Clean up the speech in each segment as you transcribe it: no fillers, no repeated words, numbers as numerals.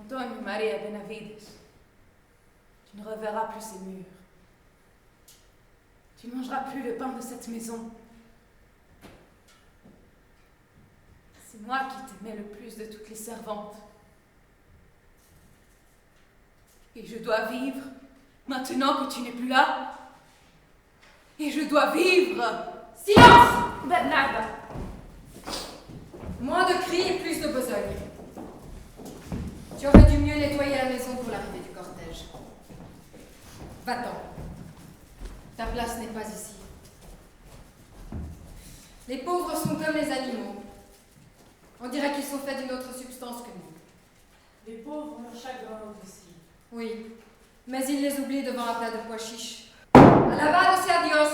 Antonio Maria Benavides, tu ne reverras plus ces murs. Tu ne mangeras plus le pain de cette maison. C'est moi qui t'aimais le plus de toutes les servantes. Et je dois vivre, maintenant que tu n'es plus là. Et je dois vivre. Silence, Bernarda. Moins de cris et plus de besogne. Tu aurais dû mieux nettoyer la maison pour l'arrivée du cortège. Va-t'en. Ta place n'est pas ici. Les pauvres sont comme les animaux. On dirait qu'ils sont faits d'une autre substance que nous. Les pauvres ont leur chagrin aussi. Oui, mais ils les oublient devant un plat de pois chiches. Alabado sea Dios.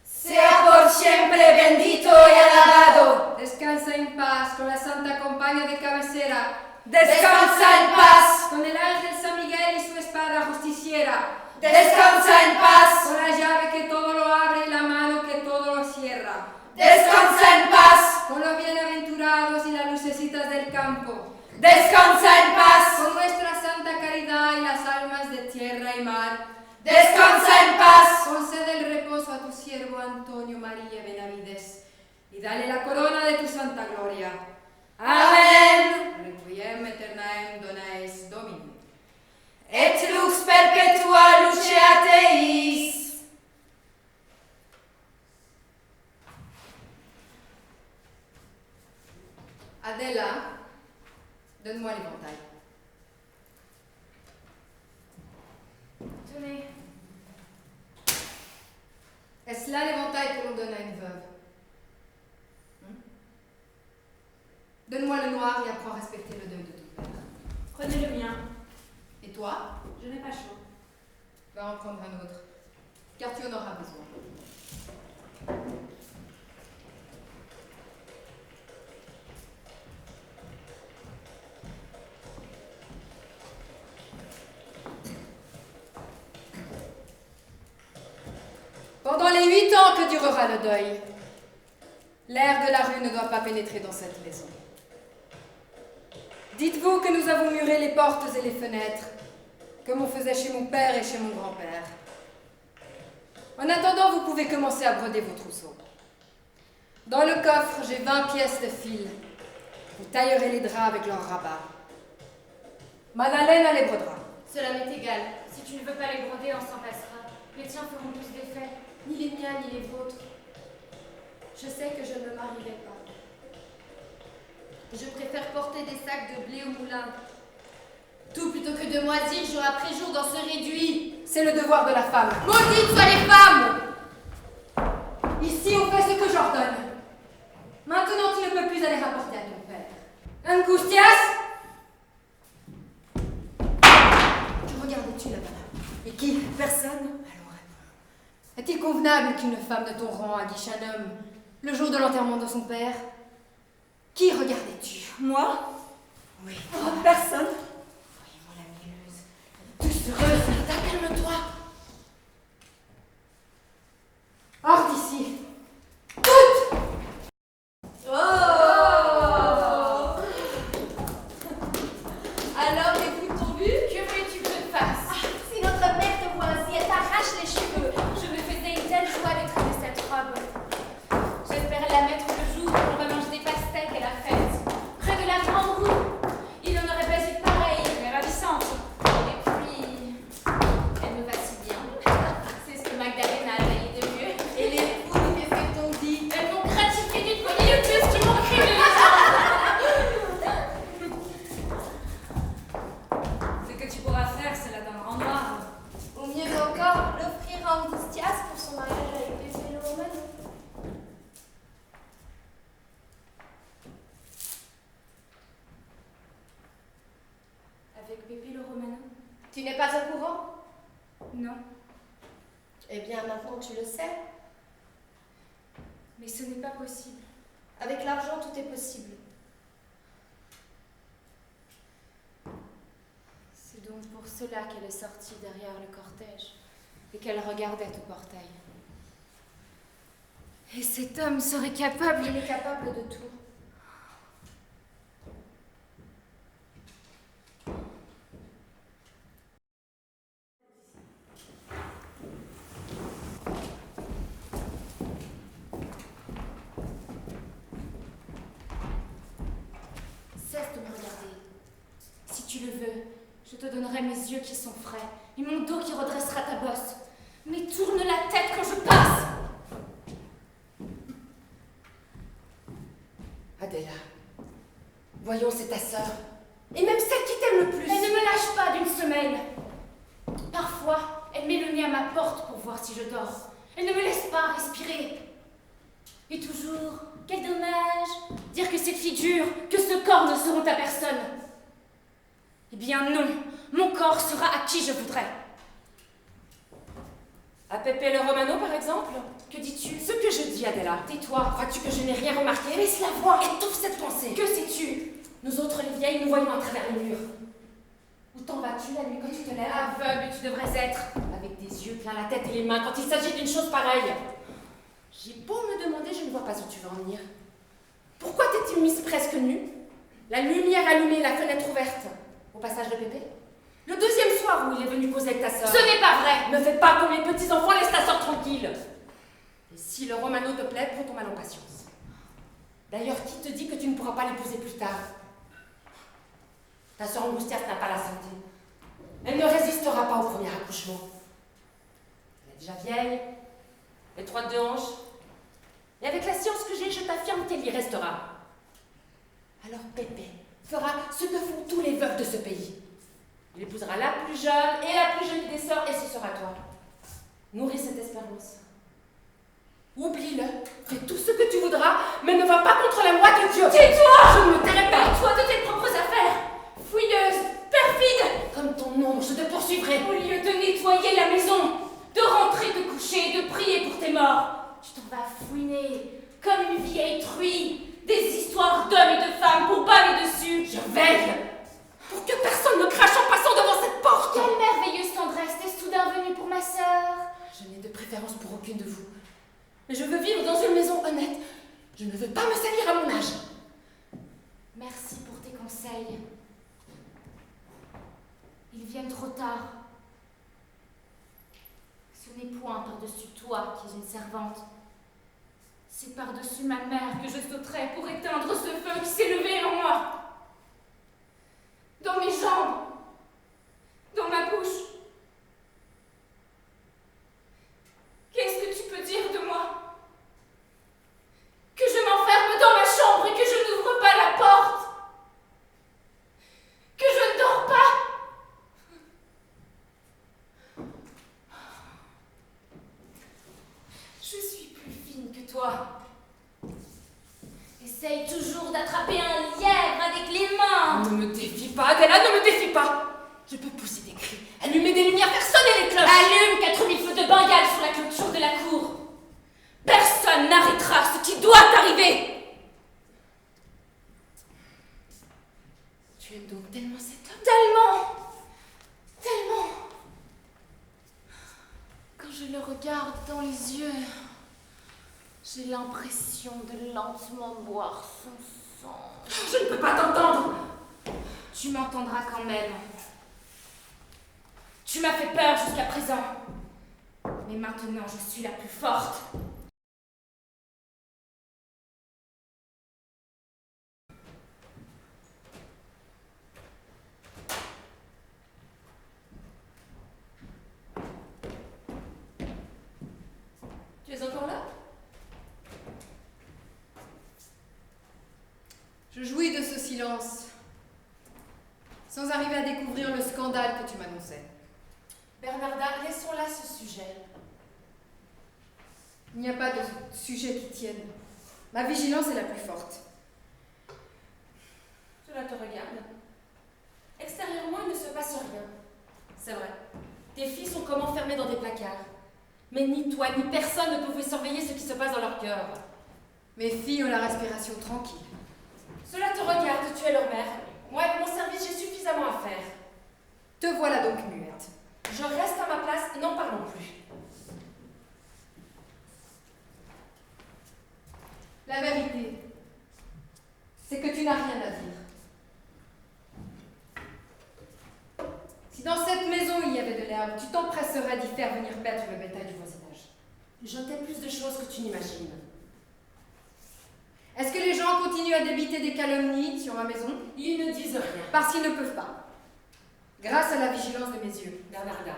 Sea por siempre bendito y alabado. Descansa en paz con la Santa Compañía de cabecera. Descansa en paz. Con el ángel San Miguel y su espada justiciera. Descansa en paz. Con la llave que todo lo abre y la mano que todo lo cierra. Descansa en paz. Con los bienaventurados y las lucecitas del campo. Descansa en paz. Con nuestra santa caridad y las almas de tierra y mar. Descansa en paz. Concede el reposo a tu siervo Antonio María Benavides y dale la corona de tu santa gloria. Amén. Requiem aeternae dona es Domini. Et lux perpetua lucea Teis. Adela, donne-moi l'éventail. Tenez. Est-ce là l'éventail que l'on donne à une veuve? Donne-moi le noir et apprends à respecter le deuil de ton père. Prenez le mien. Et toi? Je n'ai pas chaud. Va en prendre un autre, car tu en auras besoin. Pendant les 8 ans que durera le deuil, l'air de la rue ne doit pas pénétrer dans cette maison. Dites-vous que nous avons muré les portes et les fenêtres, comme on faisait chez mon père et chez mon grand-père. En attendant, vous pouvez commencer à broder vos trousseaux. Dans le coffre, j'ai 20 pièces de fil. Vous taillerez les draps avec leur rabat. Madeleine les brodera. Cela m'est égal. Si tu ne veux pas les broder, on s'en passera. Les tiens feront tous des faits. Ni les miens, ni les vôtres. Je sais que je ne me marierai pas. Je préfère porter des sacs de blé au moulin. Tout plutôt que de moisir jour après jour dans ce réduit. C'est le devoir de la femme. Maudites soient les femmes! Ici, on fait ce que j'ordonne. Maintenant, tu ne peux plus aller rapporter à ton père. Angustias! Que regardais-tu là-bas? Et qui? Personne? Alors réponds. Est-il convenable qu'une femme de ton rang aguiche un homme le jour de l'enterrement de son père? Qui regardais-tu? Moi? Oui. Oh, personne. Voyons la mielleuse. Doucereuse, calme-toi. Hors d'ici. Toutes! Oh! Alors, écoute-t-on vu? Que voulais-tu que je fasse? Si notre mère te voit ainsi, elle t'arrache les cheveux. Je me faisais une telle joie d'être de cette robe. J'espérais la mettre le jour où on va manger des pastèques à la fête. Près de la grande roue. Il n'en aurait pas eu pareil, mais ravissante. Et puis, elle me fascine. Eh bien, maintenant tu le sais. Mais ce n'est pas possible. Avec l'argent, tout est possible. C'est donc pour cela qu'elle est sortie derrière le cortège et qu'elle regardait au portail. Et cet homme serait capable... Il est capable de tout. Cesse de me regarder. Si tu le veux, je te donnerai mes yeux qui sont frais et mon dos qui redressera ta bosse. Mais tourne la tête quand je passe. Adela, voyons, c'est ta sœur. Et même celle qui t'aime le plus. Elle ne me lâche pas d'une semaine. Parfois, elle met le nez à ma porte pour voir si je dors. Elle ne me laisse pas respirer. Et toujours, quel dommage, dire que cette figure, que ce corps ne seront à personne. Eh bien non, mon corps sera à qui je voudrais. À Pepe le Romano, par exemple? Que dis-tu? Ce que je dis, Adela. Tais-toi. Crois-tu que je n'ai rien remarqué? Baisse la voix. Étouffe cette pensée. Que sais-tu? Nous autres, les vieilles, nous voyons à travers les murs. Où t'en vas-tu la nuit quand tu te lèves? Aveugle tu devrais être. Avec des yeux plein la tête et les mains quand il s'agit d'une chose pareille. J'ai beau me demander, je ne vois pas où tu veux en venir. Pourquoi t'es-il mise presque nue? La lumière allumée, la fenêtre ouverte. Au passage de Pépé? Le deuxième soir où il est venu causer avec ta sœur. Ce n'est pas vrai. Ne fais pas comme les petits-enfants, laisse ta sœur tranquille. Et si le Romano te plaît, prends ton mal en patience. D'ailleurs, qui te dit que tu ne pourras pas l'épouser plus tard? Ta sœur Angustias n'a pas la santé. Elle ne résistera pas au premier accouchement. Elle est déjà vieille, étroite de hanche. Et avec la science que j'ai, je t'affirme qu'elle y restera. Alors Pépé fera ce que font tous les veufs de ce pays. Il épousera la plus jeune et la plus jolie des sœurs, et ce sera toi. Nourris cette espérance. Oublie-le, fais tout ce que tu voudras, mais ne va pas contre la loi de Dieu. Tais-toi. Je ne me tairai pas. Toi de tes propres affaires. Fouilleuse, perfide. Comme ton ombre, je te poursuivrai. Au lieu de nettoyer la maison, de rentrer te coucher, de prier pour tes morts, tu t'en vas fouiner comme une vieille truie des histoires d'hommes et de femmes pour baver dessus. Je veille pour que personne ne crache en passant devant cette porte. Quelle merveilleuse tendresse t'es soudain venue pour ma sœur. Je n'ai de préférence pour aucune de vous. Mais je veux vivre dans une maison honnête. Je ne veux pas me salir à mon âge. Merci pour tes conseils. Ils viennent trop tard. Ce n'est point par-dessus toi qui es une servante. C'est par-dessus ma mère que je sauterai pour éteindre ce feu qui s'est levé en moi. Dans mes jambes, dans ma bouche. Qu'est-ce que tu peux dire de moi? Que je m'enferme dans ma chambre et que je n'ouvre pas la porte? Que je ne dors pas? Je suis plus fine que toi. Essaye toujours d'attraper un lièvre avec les mains. Ne me défie pas, Adela, ne me défie pas. Je peux pousser des cris, allumer des lumières, faire sonner les cloches. Allume 4000 feux de Bengale sur la clôture de la cour. Personne n'arrêtera ce qui doit arriver. Tu aimes donc tellement cet homme? Tellement, tellement. Quand je le regarde dans les yeux, j'ai l'impression de lentement boire son sang. Je ne peux pas t'entendre. Tu m'entendras quand même. Tu m'as fait peur jusqu'à présent. Mais maintenant, je suis la plus forte. Tu es encore là? Je jouis de ce silence, sans arriver à découvrir le scandale que tu m'annonçais. Bernarda, laissons là ce sujet. Il n'y a pas de sujet qui tienne. Ma vigilance est la plus forte. Cela te regarde. Extérieurement, il ne se passe rien. C'est vrai. Tes filles sont comme enfermées dans des placards. Mais ni toi, ni personne ne pouvait surveiller ce qui se passe dans leur cœur. Mes filles ont la respiration tranquille. Cela te regarde, tu es leur mère. Moi, avec mon service, j'ai suffisamment à faire. Te voilà donc muette. Je reste à ma place, n'en parlons plus. La vérité, c'est que tu n'as rien à dire. Si dans cette maison il y avait de l'herbe, tu t'empresserais d'y faire venir paître le bétail du voisinage. Je t'ai plus de choses que tu n'imagines. Est-ce que les gens continuent à débiter des calomnies sur ma maison? Ils ne disent rien. Parce qu'ils ne peuvent pas. Grâce à la vigilance de mes yeux. Bernarda,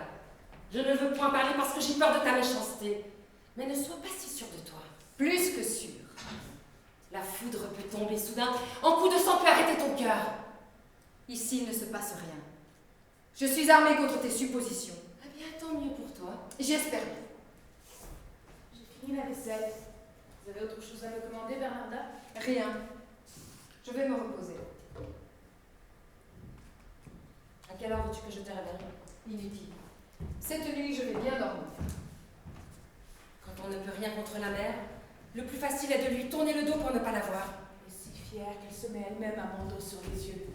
je ne veux point parler parce que j'ai peur de ta méchanceté. Mais ne sois pas si sûre de toi. Plus que sûr. La foudre peut tomber soudain. Un coup de sang peut arrêter ton cœur. Ici, il ne se passe rien. Je suis armée contre tes suppositions. Eh bien, tant mieux pour toi. J'espère bien. J'ai fini la vaisselle. Vous avez autre chose à me commander, Bernarda? Rien. Je vais me reposer. À quelle heure veux-tu que je te réveille? Inutile. Cette nuit, je vais bien dormir. Quand on ne peut rien contre la mère, le plus facile est de lui tourner le dos pour ne pas la voir. Elle est si fière qu'elle se met elle-même un bandeau sur les yeux.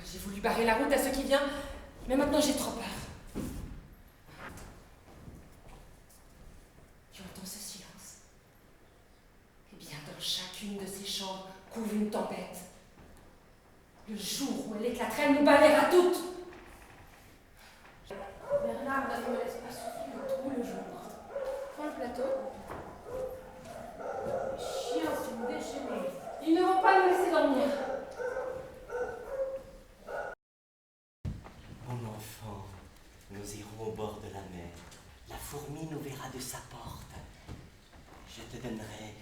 J'ai voulu barrer la route à ce qui vient, mais maintenant j'ai trop peur. Tu entends ce silence? Eh bien, dans chacune de ces chambres couvre une tempête. Le jour où elle éclâterait, elle nous balayera toutes. Bernarda ne me laisse pas souffrir trop le jour. Prends le plateau. Les chiens sont déchaînés. Ils ne vont pas nous laisser dormir. Mon enfant, nous irons au bord de la mer. La fourmi nous verra de sa porte. Je te donnerai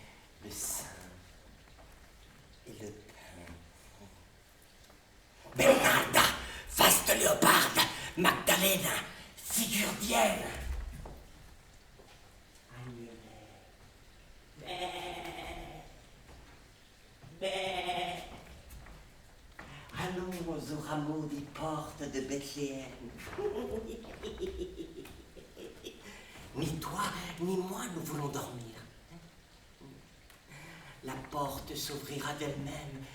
le sein et le pain. Bernarda, face de léoparde, Magdalena, figure d'hyène. Allons au rameau des portes de Bethléem. Ni toi, ni moi, nous voulons dormir. La porte s'ouvrira d'elle-même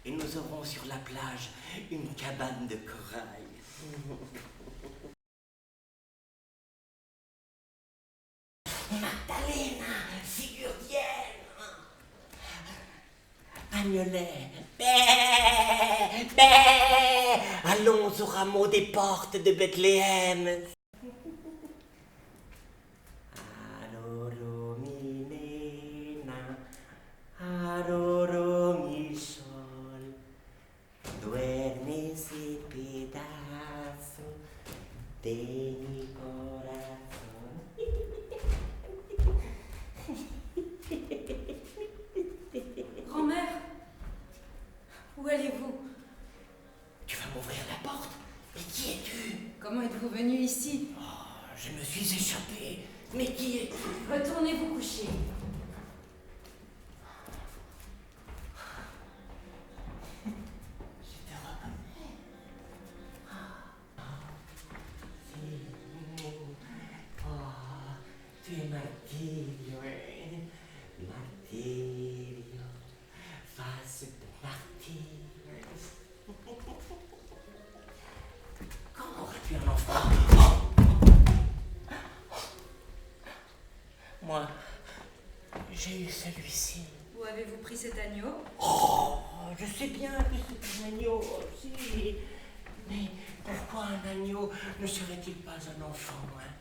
et nous aurons sur la plage une cabane de corail. Magdalena, figure d'hyène. Agnelet, bé, bé. Allons au rameau des portes de Bethléem. Aroro mi nena, aroro mi sol, duerme ese pedazo de mi corazón. Grand-mère, où allez-vous? Tu vas m'ouvrir la porte? Mais qui es-tu? Comment êtes-vous venu ici? Oh, je me suis échappé. Mais qui es-tu? Retournez vous coucher. Je te reconnais. Oh, tu es Martirio, Martirio, face de martyr. Comment aurais-tu un enfant? Moi, j'ai eu celui-ci. Où avez-vous pris cet agneau? Oh, je sais bien que c'est un agneau aussi. Mais pourquoi un agneau ne serait-il pas un enfant, hein?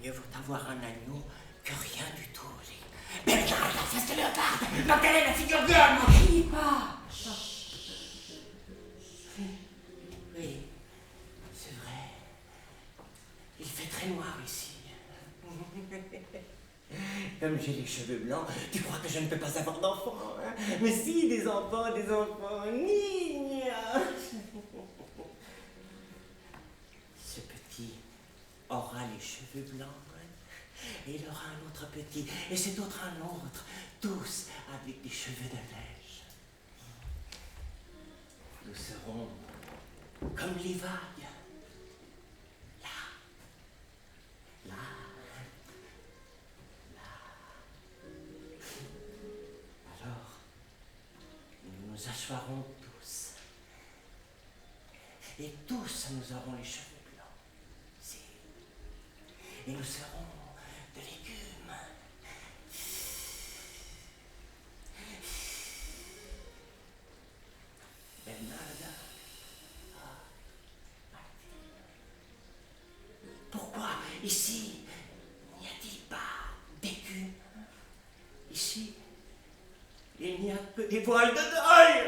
Mieux vaut avoir un agneau que rien du tout. Mais regarde la face de léoparde! Magdalena, la figure d'homme! Ne criez pas! Oui, c'est vrai. Il fait très noir ici. Comme j'ai les cheveux blancs, tu crois que je ne peux pas avoir d'enfants, hein? Mais si, des enfants, Gna. Ce petit aura les cheveux blancs, hein? Et il aura un autre petit, et cet autre un autre, tous avec des cheveux de neige. Nous serons comme les vagues. Là, nous asseoirons tous. Et tous, nous aurons les cheveux blancs. Si. Et nous serons de légumes. Bernarda. Pourquoi ici n'y a-t-il pas d'écume? Ici, il n'y a que des voiles de deuil.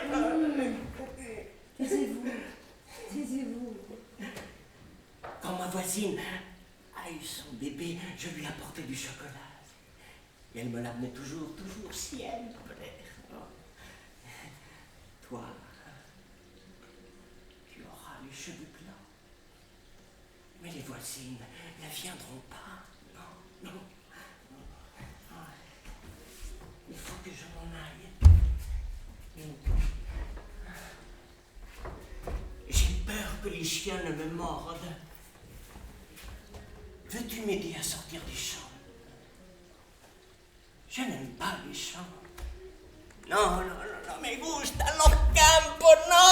Taisez-vous, taisez-vous. Quand ma voisine a eu son bébé, je lui apportais du chocolat. Et elle me l'amenait toujours si elle plaît. Toi, tu auras les cheveux blancs. Mais les voisines ne viendront pas. Non. Il faut que je m'en aille. J'ai peur que les chiens ne me mordent. Veux-tu m'aider à sortir des champs? Je n'aime pas les champs. No, me gustan los campos, no.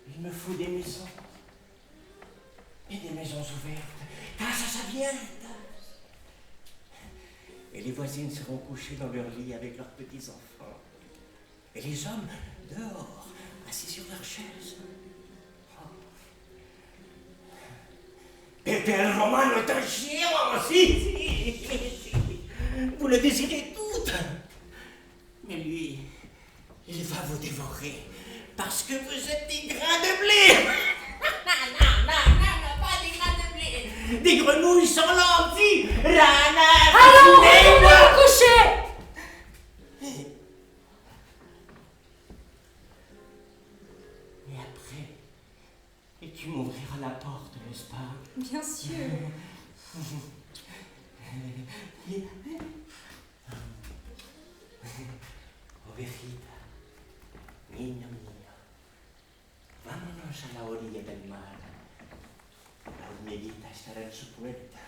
Il me faut des maisons. Et des maisons ouvertes. Casa abiertas. Et les voisines seront couchées dans leur lit avec leurs petits-enfants. Et les hommes dehors, assis sur leurs chaises. Pepe el Romano est un chien, si. Vous le désirez toutes. Mais lui, il va vous dévorer parce que vous êtes des grains de blé. Non, pas des grains de blé. Des grenouilles sans lentilles. Alors, allez vous coucher. Et après, et tu m'ouvriras la porte, n'est-ce pas? Bien sûr. Oh, Verita, niño mío, vámonos a la orilla del mar. La hormiguita estará en su puerta.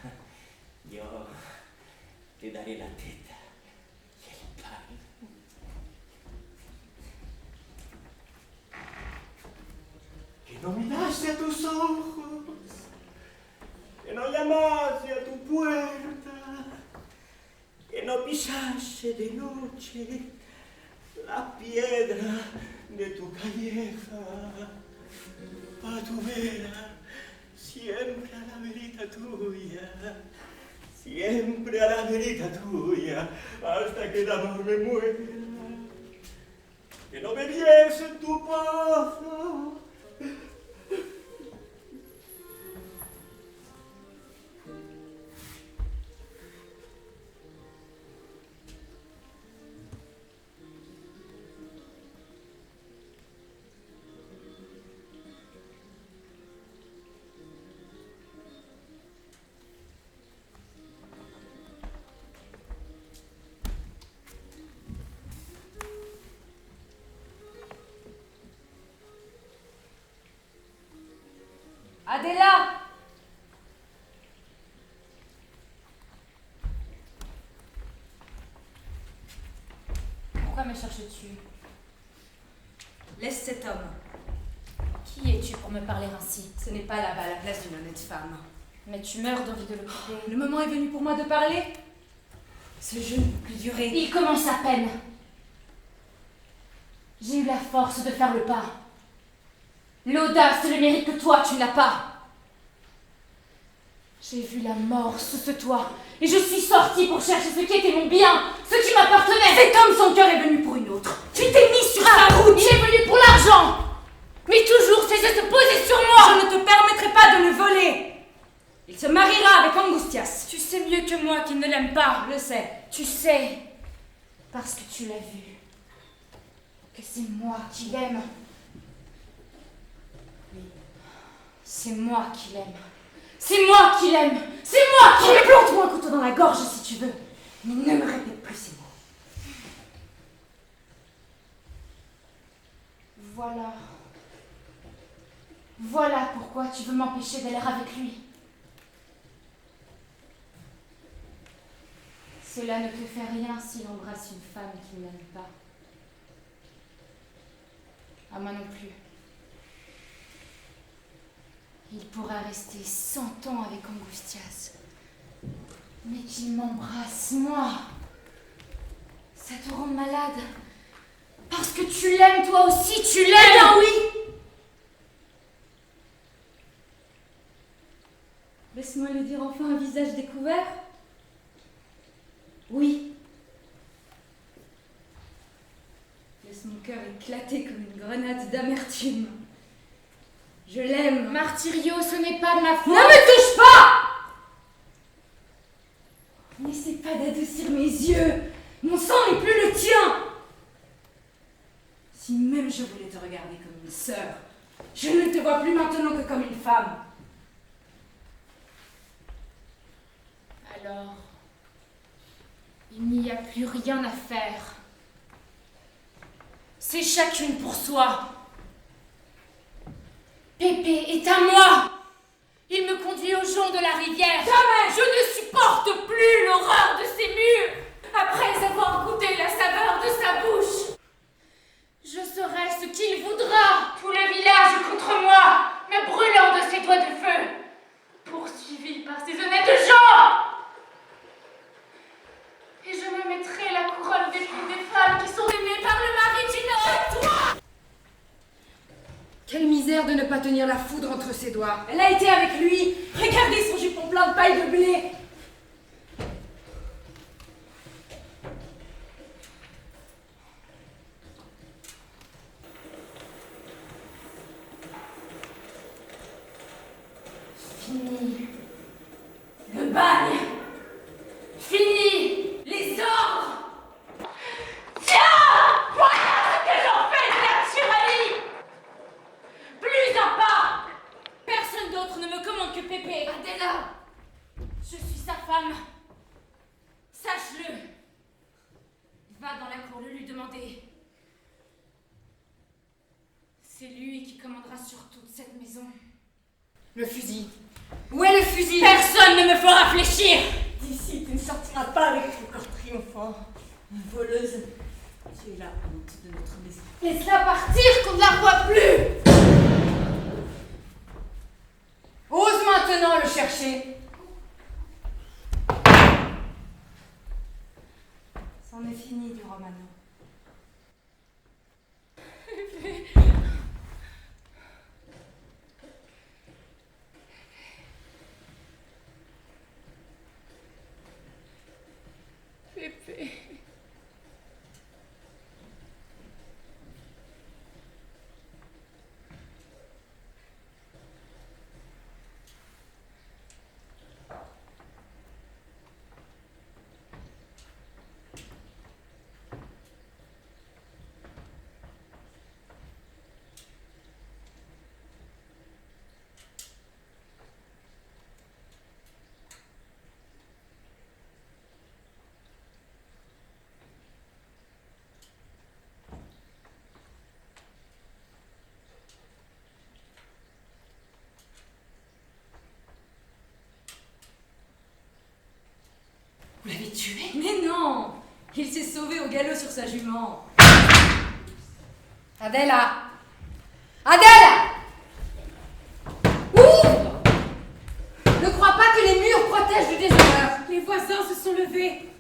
Yo te daré la teta y el pan. Que no miraste a tus ojos, que no llamase a tu puerta, que no pisase de noche la piedra de tu calleja, a tu vera, siempre a la verita tuya, siempre a la verita tuya, hasta que el amor me muera, que no bebiese tu pozo. Adela! Pourquoi me cherches-tu? Laisse cet homme. Qui es-tu pour me parler ainsi? Ce n'est pas là-bas la place d'une honnête femme. Mais tu meurs d'envie de l'occuper. Le moment est venu pour moi de parler. Ce jeu ne peut plus durer. Il commence à peine. J'ai eu la force de faire le pas. L'audace et le mérite que toi, tu n'as pas. J'ai vu la mort sous ce toit, et je suis sortie pour chercher ce qui était mon bien, ce qui m'appartenait. Cet homme, son cœur est venu pour une autre. Tu t'es mis sur sa route. Il est venu pour l'argent, mais toujours c'est de se poser sur moi. Je ne te permettrai pas de le voler. Il se mariera avec Angustias. Tu sais mieux que moi qu'il ne l'aime pas. Je le sais. Tu sais, parce que tu l'as vu, que c'est moi qui l'aime. C'est moi qui l'aime. C'est moi qui l'aime. C'est moi qui l'aime. Plante-moi un couteau dans la gorge si tu veux. Mais ne me répète plus ces mots. Voilà. Voilà pourquoi tu veux m'empêcher d'aller avec lui. Cela ne te fait rien s'il embrasse une femme qu'il n'aime pas. À moi non plus. Il pourra rester 100 ans avec Angustias. Mais qu'il m'embrasse, moi, ça te rend malade. Parce que tu l'aimes, toi aussi, tu l'aimes. Eh bien oui. Laisse-moi le dire enfin à visage découvert. Oui. Laisse mon cœur éclater comme une grenade d'amertume. Je l'aime. Martirio, ce n'est pas de ma faute. Ne me touche pas! N'essaie pas d'adoucir mes yeux. Mon sang n'est plus le tien. Si même je voulais te regarder comme une sœur, je ne te vois plus maintenant que comme une femme. Alors, il n'y a plus rien à faire. C'est chacune pour soi. Pépé est à moi. Il me conduit au jonc de la rivière. Jamais! Je ne supporte plus l'horreur de ces murs. Après avoir goûté la saveur de sa bouche, je serai ce qu'il voudra. Tout le village contre moi, me brûlant de ses doigts de feu, poursuivi par ces honnêtes gens. Et je me mettrai la couronne des femmes qui sont aimées par le mari d'une autre. Toi! Quelle misère de ne pas tenir la foudre entre ses doigts. Elle a été avec lui. Regardez son jupon plein de paille de blé. Fini. Le bagne. Fini. Les ordres. Tiens! Voilà ce que j'en fais de la tyrannie. Plus un pas. Personne d'autre ne me commande que Pépé. Adela. Je suis sa femme. Sache-le. Va dans la cour le lui demander. C'est lui qui commandera sur toute cette maison. Le fusil. Où est le fusil? Personne ne me fera fléchir. D'ici, tu ne sortiras pas avec ton corps triomphant. Voleuse, tu es la honte de notre maison. Laisse-la partir qu'on ne la voit plus. Ose maintenant le chercher. C'en est fini du Romano. Pépé. Vous l'avez tué? Mais non. Il s'est sauvé au galop sur sa jument. Adela! Adela! Ouvre! Ne crois pas que les murs protègent du déshonneur. Les voisins se sont levés.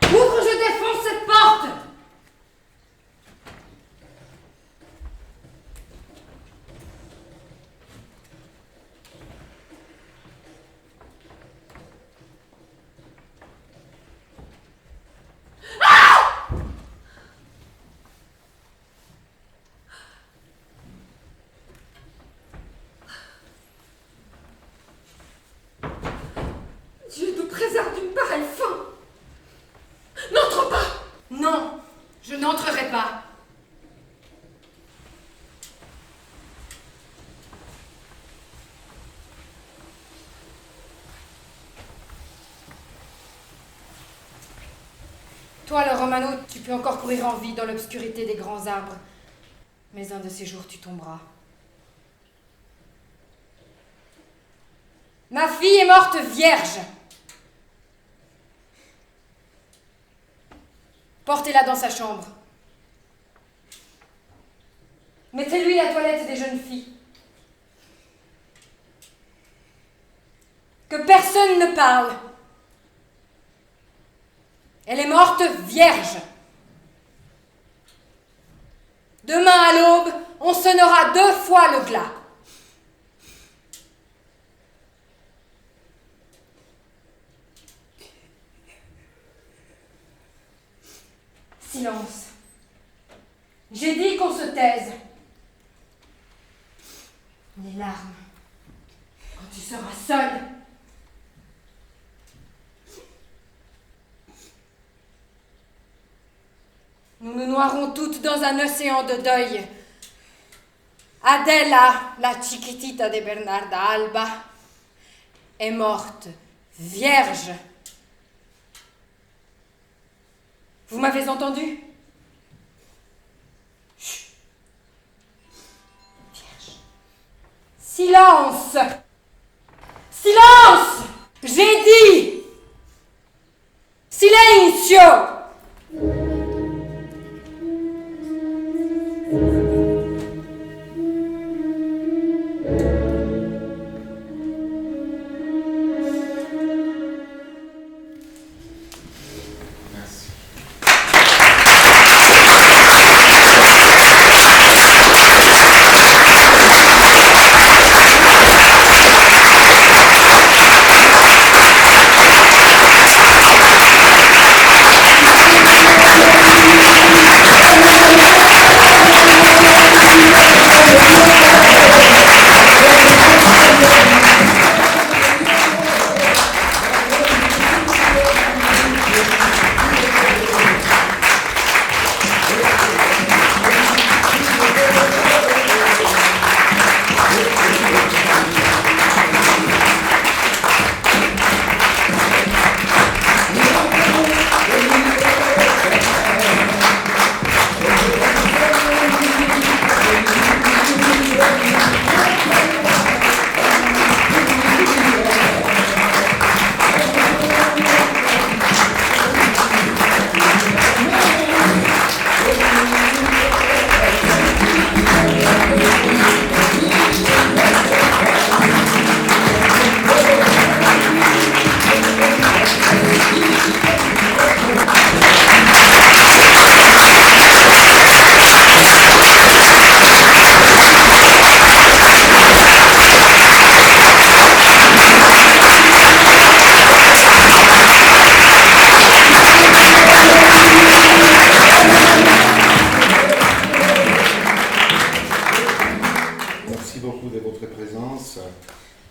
Ouvre, je défonce cette porte! Dieu nous préserve d'une pareille fin. N'entre pas. Non, je n'entrerai pas. Toi, le Romano, tu peux encore courir en vie dans l'obscurité des grands arbres. Mais un de ces jours, tu tomberas. Ma fille est morte vierge. Portez-la dans sa chambre. Mettez-lui la toilette des jeunes filles. Que personne ne parle. Elle est morte vierge. Demain à l'aube, on sonnera 2 fois le glas. Silence. J'ai dit qu'on se taise. Les larmes. Quand tu seras seule. Nous nous noierons toutes dans un océan de deuil. Adela, la chiquitita de Bernarda Alba, est morte vierge. Vous m'avez entendu? Chut. Vierge. Silence! Silence! J'ai dit! Silenzio!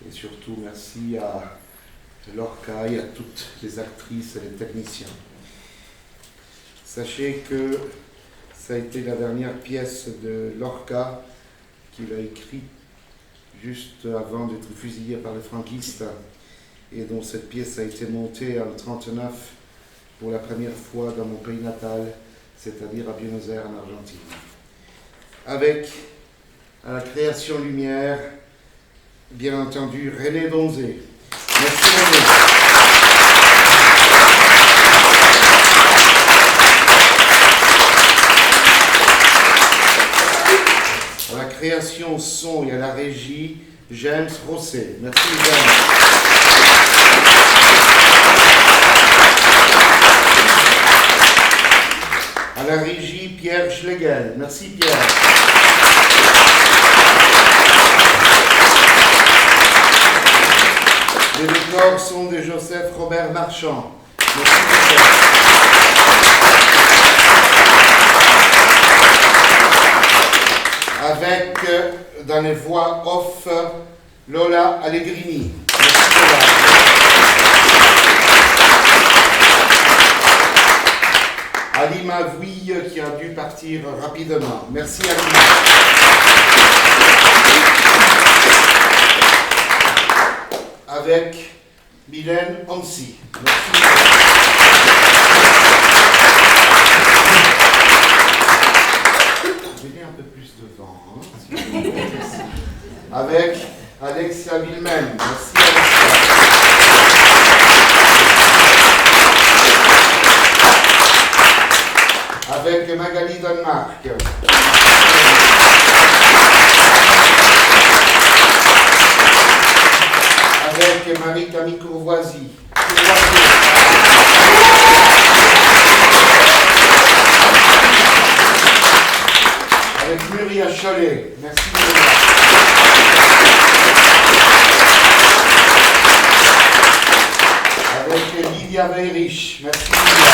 Et surtout, merci à Lorca et à toutes les actrices et les techniciens. Sachez que ça a été la dernière pièce de Lorca qu'il a écrite juste avant d'être fusillé par les franquistes et dont cette pièce a été montée en 1939 pour la première fois dans mon pays natal, c'est-à-dire à Buenos Aires en Argentine. Avec, à la création lumière, bien entendu, René Donzé. Merci René. À la création son et à la régie, James Rosset. Merci James. À la régie, Pierre Schlegel. Merci Pierre. Les décors sont de Joseph Robert Marchand. Merci Joseph. Avec, dans les voix off, Lola Allegrini. Merci Lola. Alima Vouille qui a dû partir rapidement. Merci Alima. Avec Mylène Hansi. Merci. Venez un peu plus devant. Hein, avec Alexia Villemen. Merci Alexia. Avec Magali Danemark. Avec Marie-Camille Courvoisie. Avec Muria Chollet. Merci Muria. Avec Lydia Weyrich. Merci Lydia.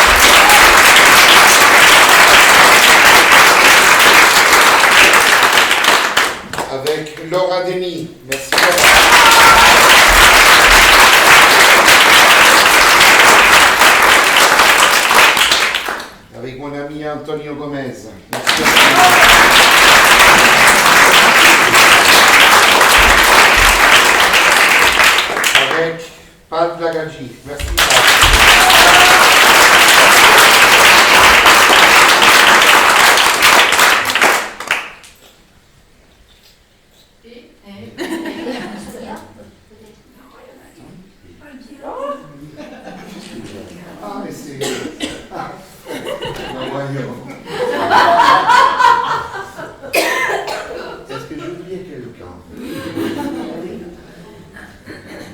Avec Laura Denis. Merci Laura. Avec mon ami Antonio Gomez. Merci. Avec Pat Lagaggi. Merci Pat. Ah, mais c'est... Ah. Voyons. Est-ce que j'ai oublié quelqu'un?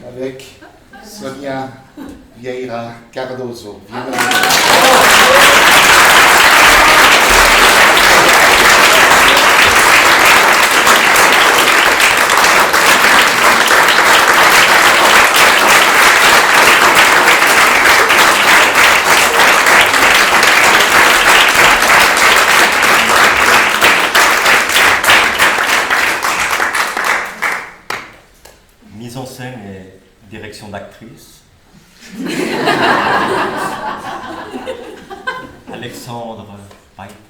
Avec Sonia Vieira Cardoso. Mise en scène et direction d'actrice. Alexandre Paille.